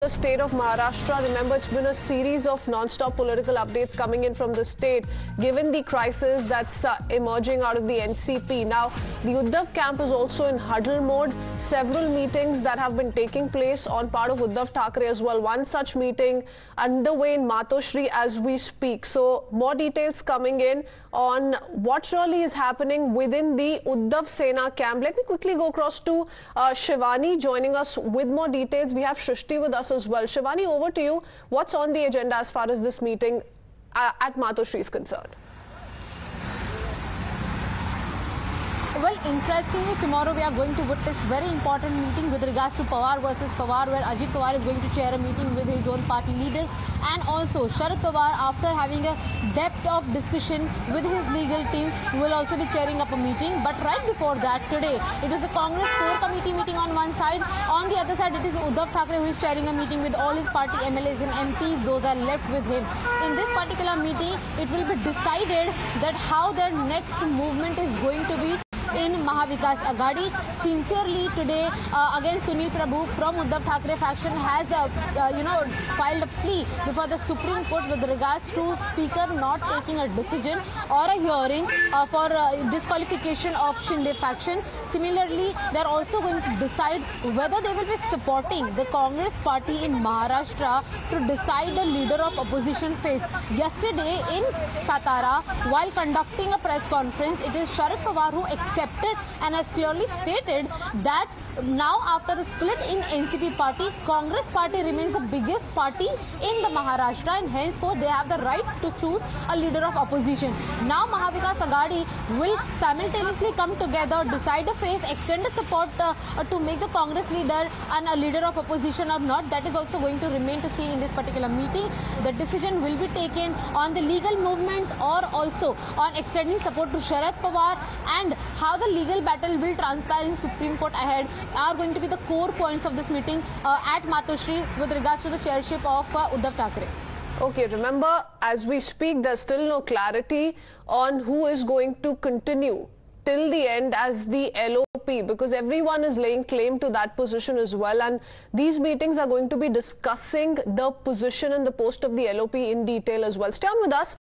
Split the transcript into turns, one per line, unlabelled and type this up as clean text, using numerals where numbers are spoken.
The state of Maharashtra. Remember, it's been a series of non-stop political updates coming in from the state, given the crisis that's emerging out of the NCP. Now, the Uddhav camp is also in huddle mode. Several meetings that have been taking place on part of Uddhav Thackeray as well. One such meeting underway in Matoshri as we speak. So, more details coming in on what really is happening within the Uddhav Sena camp. Let me quickly go across to Shivani joining us with more details. We have Shrishti with us as well. Shivani, over to you. What's on the agenda as far as this meeting at Matoshri is concerned?
Well, interestingly, tomorrow we are going to witness very important meeting with regards to Pawar versus Pawar, where Ajit Pawar is going to chair a meeting with his own party leaders, and also Sharad Pawar, after having a depth of discussion with his legal team, will also be chairing up a meeting. But right before that, today, it is a Congress core committee meeting on one side. On the other side, it is Uddhav Thackeray who is chairing a meeting with all his party MLAs and MPs. Those are left with him. In this particular meeting, it will be decided that how their next movement is going to be in Mahavikas Aghadi. Sincerely, today, again, Sunil Prabhu from Uddhav Thackeray faction has, filed a plea before the Supreme Court with regards to Speaker not taking a decision or a hearing for disqualification of Shinde faction. Similarly, they are also going to decide whether they will be supporting the Congress party in Maharashtra to decide the leader of opposition phase. Yesterday in Satara, while conducting a press conference, it is Sharad Pawar who accepted and has clearly stated that now after the split in NCP party, Congress party remains the biggest party in the Maharashtra, and henceforth they have the right to choose a leader of opposition. Now Mahavikas Aghadi will simultaneously come together, decide a phase, extend the support to make the Congress leader and a leader of opposition or not. That is also going to remain to see in this particular meeting. The decision will be taken on the legal movements or also on extending support to Sharad Pawar, and how the legal battle will transpire in Supreme Court ahead are going to be the core points of this meeting at Matoshri with regards to the chairship of Uddhav Thackeray.
Okay, remember, as we speak, there's still no clarity on who is going to continue till the end as the LOP, because everyone is laying claim to that position as well, and these meetings are going to be discussing the position and the post of the LOP in detail as well. Stay on with us.